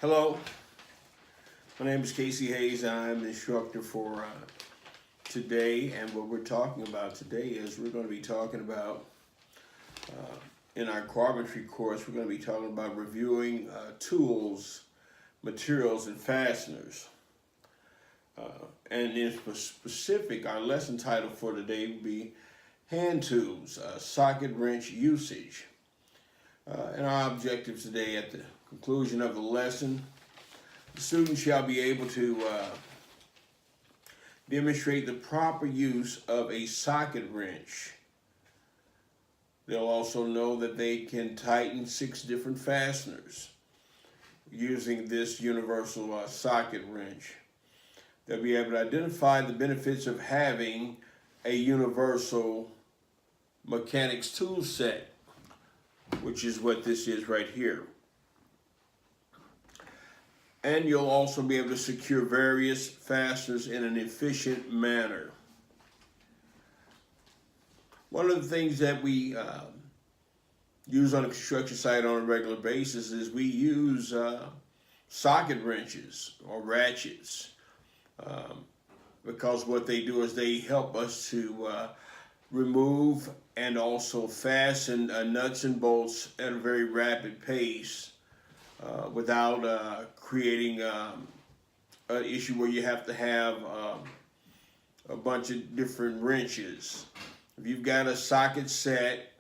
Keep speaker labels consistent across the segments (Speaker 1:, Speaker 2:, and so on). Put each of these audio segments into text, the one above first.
Speaker 1: Hello, my name is Casey Hayes. I'm the instructor for today, and what we're talking about today is we're going to be talking about, in our carpentry course, we're going to be talking about reviewing tools, materials, and fasteners. And in specific, our lesson title for today will be hand tools, socket wrench usage. And our objectives today, at the conclusion of the lesson, the student shall be able to demonstrate the proper use of a socket wrench. They'll also know that they can tighten 6 different fasteners using this universal socket wrench. They'll be able to identify the benefits of having a universal mechanics tool set, which is what this is right here. And you'll also be able to secure various fasteners in an efficient manner. One of the things that we use on a construction site on a regular basis is we use socket wrenches or ratchets, because what they do is they help us to remove and also fasten nuts and bolts at a very rapid pace without creating an issue where you have to have a bunch of different wrenches. If you've got a socket set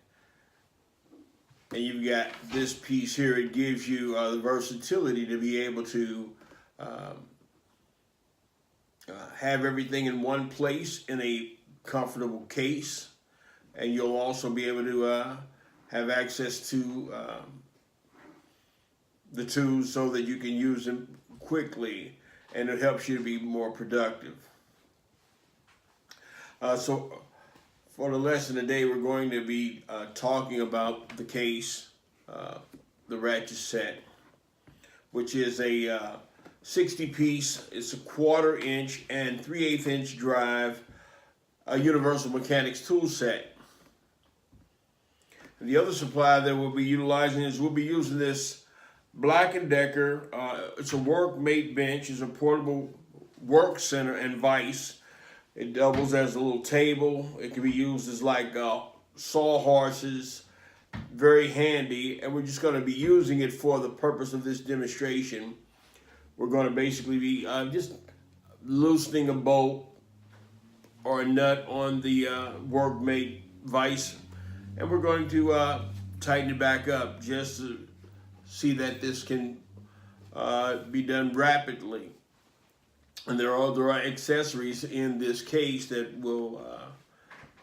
Speaker 1: and you've got this piece here, it gives you the versatility to be able to have everything in one place in a comfortable case, and you'll also be able to have access to the tools so that you can use them quickly, and it helps you to be more productive. So for the lesson today, we're going to be talking about the case, the Ratchet Set, which is a 60-piece, it's a 1/4 inch and 3/8 inch drive, a universal mechanics tool set. And the other supply that we'll be utilizing is we'll be using this Black & Decker. It's a workmate bench. It's a portable work center and vise. It doubles as a little table. It can be used as like sawhorses. Very handy, and we're just going to be using it for the purpose of this demonstration. We're going to basically be just loosening a bolt or a nut on the workmate vise, and we're going to tighten it back up just to see that this can be done rapidly. And there are other accessories in this case that will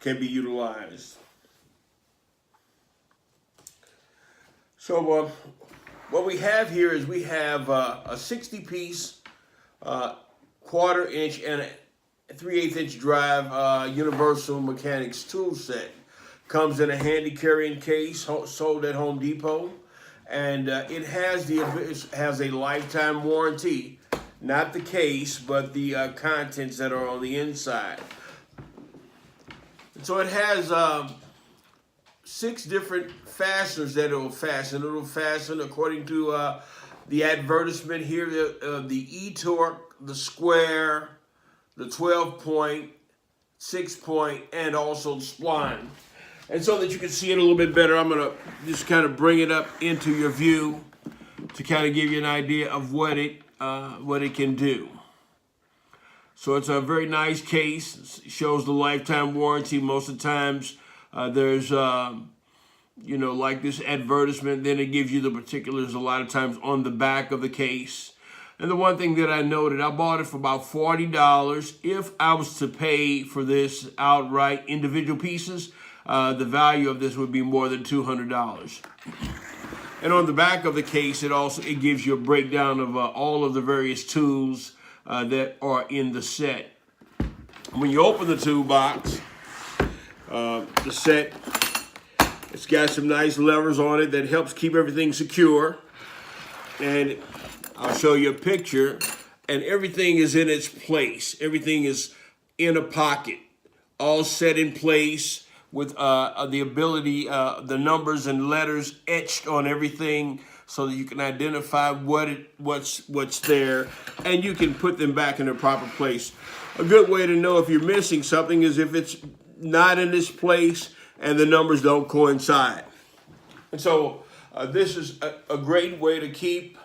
Speaker 1: can be utilized. So what we have here is we have a 60-piece 1/4 inch and a 3/8 inch drive universal mechanics tool set. Comes in a handy carrying case sold at Home Depot, and it has a lifetime warranty. Not the case, but the contents that are on the inside. So it has 6 different fasteners that it will fasten. It will fasten according to the advertisement here, the E-torque, the square, the 12-point, 6-point, and also the spline. And so that you can see it a little bit better, I'm going to just kind of bring it up into your view to kind of give you an idea of what it can do. So it's a very nice case. It shows the lifetime warranty. Most of the times there's, like this advertisement, then it gives you the particulars a lot of times on the back of the case. And the one thing that I noted, I bought it for about $40. If I was to pay for this outright individual pieces, the value of this would be more than $200. And on the back of the case, it gives you a breakdown of all of the various tools that are in the set. When you open the toolbox, the set, it's got some nice levers on it that helps keep everything secure. And I'll show you a picture, and everything is in its place. Everything is in a pocket, all set in place with the ability, the numbers and letters etched on everything so that you can identify what's there, and you can put them back in their proper place. A good way to know if you're missing something is if it's not in this place and the numbers don't coincide. And so this is a great way to keep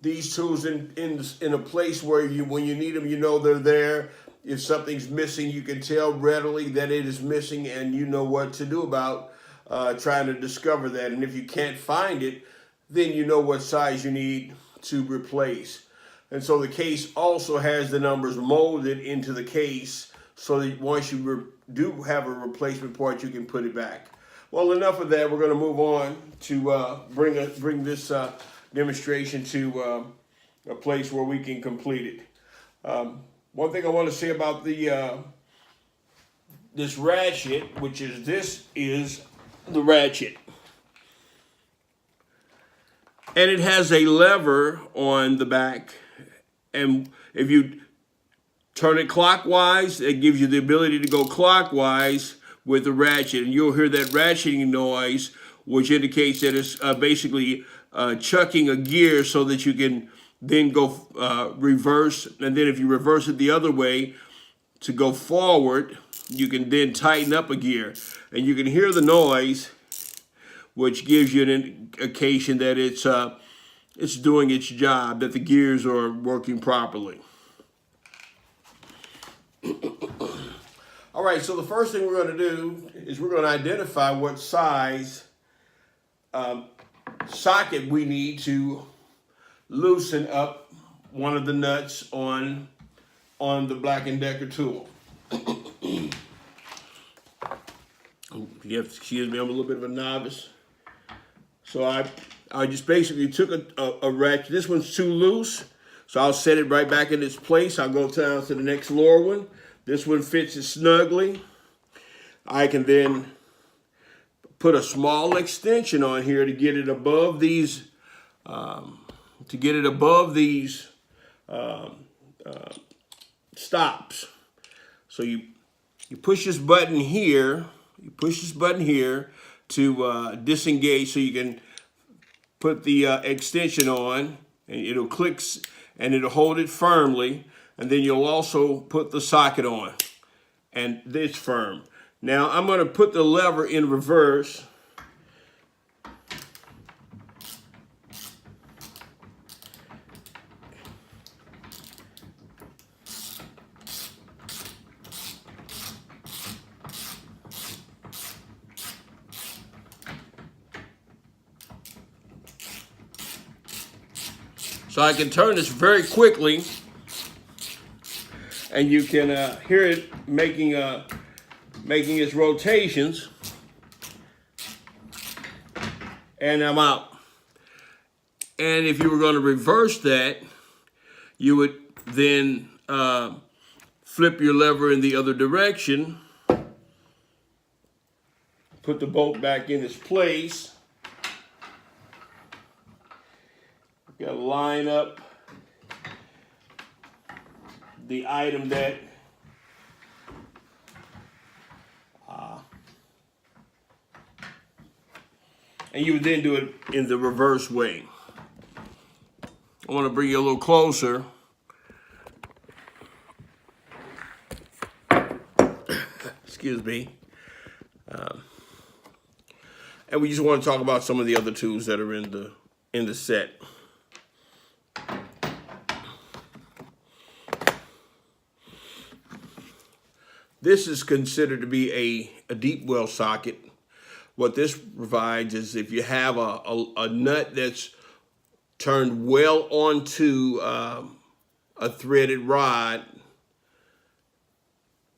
Speaker 1: these tools in a place where when you need them, you know they're there. If something's missing, you can tell readily that it is missing, and you know what to do about trying to discover that. And if you can't find it, then you know what size you need to replace. And so the case also has the numbers molded into the case so that once you do have a replacement part, you can put it back. Well, enough of that. We're going to move on to bring this demonstration to a place where we can complete it. One thing I want to say about this ratchet, which is the ratchet. And it has a lever on the back. And if you turn it clockwise, it gives you the ability to go clockwise with the ratchet. And you'll hear that ratcheting noise, which indicates that it's basically chucking a gear so that you can then go reverse. And then if you reverse it the other way to go forward, you can then tighten up a gear. And you can hear the noise, which gives you an indication that it's doing its job, that the gears are working properly. All right, so the first thing we're going to do is we're going to identify what size socket we need to loosen up one of the nuts on the Black & Decker tool. You have to excuse me, I'm a little bit of a novice. So I just basically took a ratchet. This one's too loose, so I'll set it right back in its place. I'll go down to the next lower one. This one fits it snugly. I can then put a small extension on here to get it above these stops. So you push this button here. You push this button here to disengage, so you can put the extension on, and it'll click and it'll hold it firmly. And then you'll also put the socket on, and it's firm. Now I'm going to put the lever in reverse. So I can turn this very quickly, and you can hear it making its rotations, and I'm out. And if you were going to reverse that, you would then flip your lever in the other direction, put the bolt back in its place. You got to line up the item that and you would then do it in the reverse way. I want to bring you a little closer. Excuse me. And we just want to talk about some of the other tools that are in the set. This is considered to be a deep well socket. What this provides is if you have a nut that's turned well onto a threaded rod,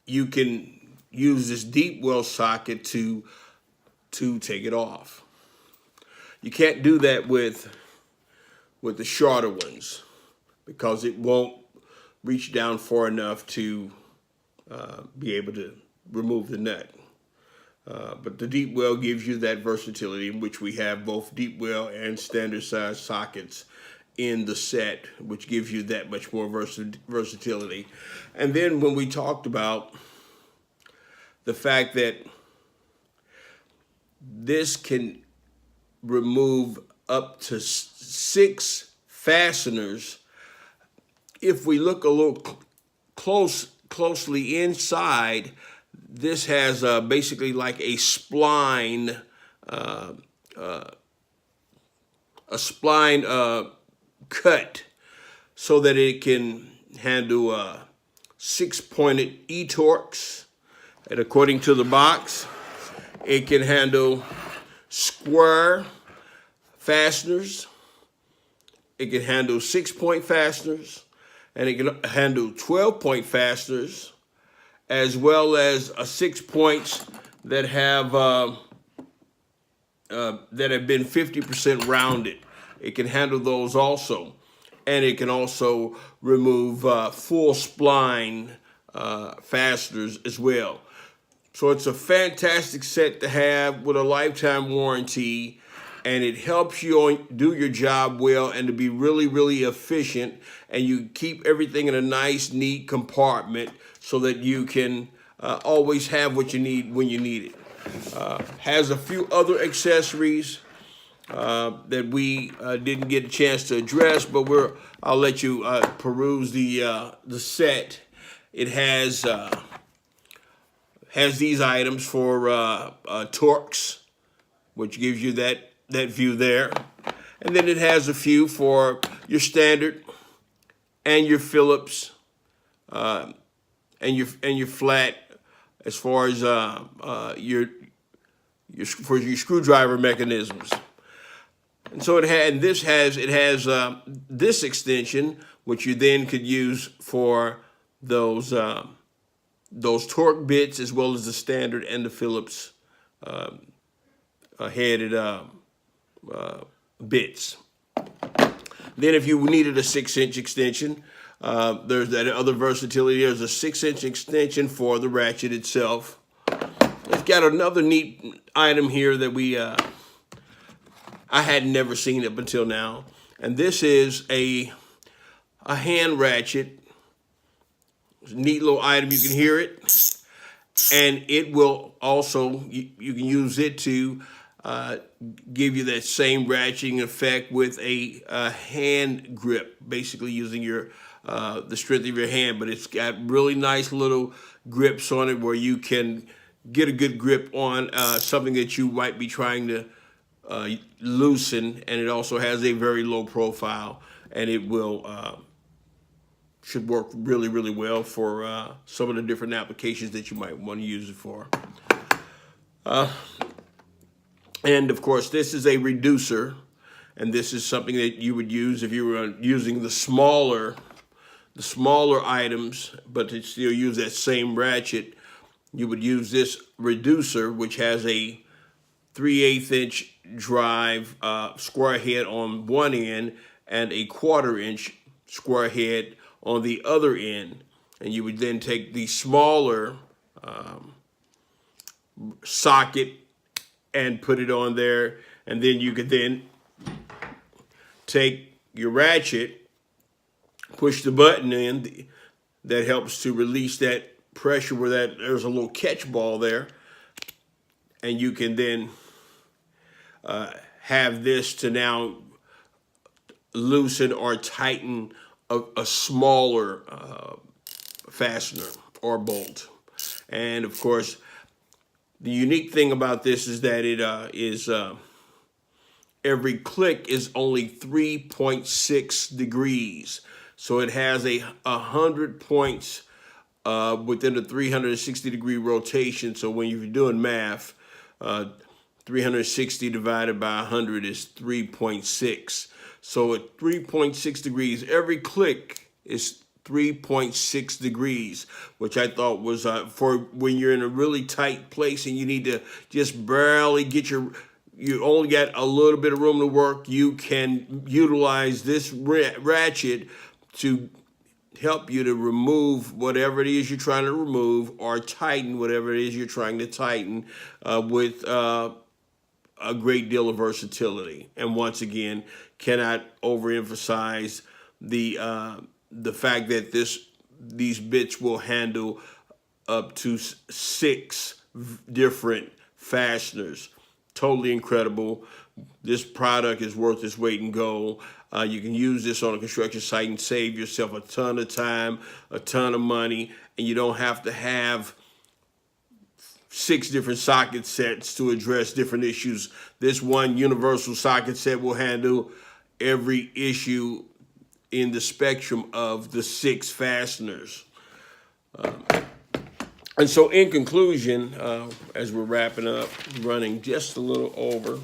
Speaker 1: you can use this deep well socket to take it off. You can't do that with the shorter ones because it won't reach down far enough to be able to remove the nut. But the deep well gives you that versatility, in which we have both deep well and standard size sockets in the set, which gives you that much more versatility. And then when we talked about the fact that this can remove up to 6 fasteners. If we look a little closely inside, this has basically like a spline, cut, so that it can handle 6-pointed e-torques. And according to the box, it can handle square fasteners, it can handle 6-point fasteners, and it can handle 12-point fasteners, as well as 6 points that have been 50% rounded. It can handle those also, and it can also remove full spline fasteners as well. So it's a fantastic set to have with a lifetime warranty, and it helps you do your job well and to be really, really efficient, and you keep everything in a nice, neat compartment so that you can always have what you need when you need it. Has a few other accessories that we didn't get a chance to address, but I'll let you peruse the set. It has these items for torques, which gives you that view there. And then it has a few for your standard and your Phillips and your flat, as far as your screwdriver mechanisms. And so it has this extension, which you then could use for those torque bits, as well as the standard and the Phillips headed bits. Then if you needed a 6-inch extension, there's that other versatility. There's a 6-inch extension for the ratchet itself. It's got another neat item here that I had never seen up until now, and this is a hand ratchet. It's a neat little item. You can hear it, and it will also, you can use it to give you that same ratcheting effect with a hand grip, basically using the strength of your hand. But it's got really nice little grips on it where you can get a good grip on something that you might be trying to loosen, and it also has a very low profile, and it will should work really, really well for some of the different applications that you might want to use it for. And of course, this is a reducer, and this is something that you would use if you were using the smaller items, but to still use that same ratchet. You would use this reducer, which has a 3/8-inch drive square head on one end and a 1/4-inch square head on the other end. And you would then take the smaller socket and put it on there, and then you could then take your ratchet, push the button in, that helps to release that pressure where there's a little catch ball there, and you can then have this to now loosen or tighten a smaller fastener or bolt. And of course, the unique thing about this is that it is every click is only 3.6 degrees. So it has 100 points within a 360-degree rotation. So when you're doing math, 360 divided by 100 is 3.6. So at 3.6 degrees, every click is 3.6 degrees, which I thought was for when you're in a really tight place and you need to just barely get you only got a little bit of room to work. You can utilize this ratchet to help you to remove whatever it is you're trying to remove, or tighten whatever it is you're trying to tighten with a great deal of versatility. And once again, cannot overemphasize the fact that these bits will handle up to 6 different fasteners. totally incredible. This product is worth its weight in gold. You can use this on a construction site and save yourself a ton of time, a ton of money, and you don't have to have 6 different socket sets to address different issues. This one universal socket set will handle every issue in the spectrum of the 6 fasteners. And so in conclusion, as we're wrapping up, running just a little over,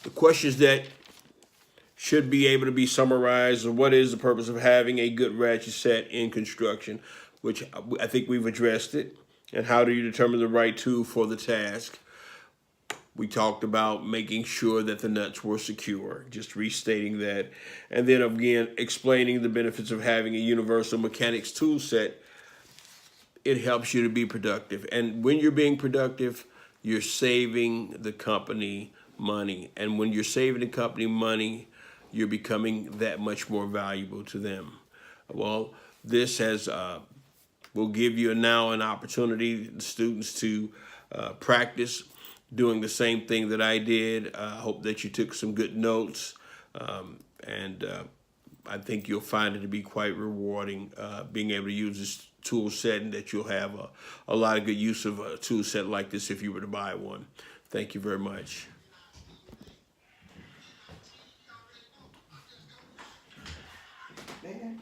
Speaker 1: the questions that should be able to be summarized are: what is the purpose of having a good ratchet set in construction, which I think we've addressed it, and how do you determine the right tool for the task? We talked about making sure that the nuts were secure, just restating that. And then again, explaining the benefits of having a universal mechanics tool set. It helps you to be productive. And when you're being productive, you're saving the company money. And when you're saving the company money, you're becoming that much more valuable to them. Well, this will give you now an opportunity, students, to practice doing the same thing that I did. I hope that you took some good notes, and I think you'll find it to be quite rewarding being able to use this tool set, and that you'll have a lot of good use of a tool set like this if you were to buy one. Thank you very much.
Speaker 2: Man.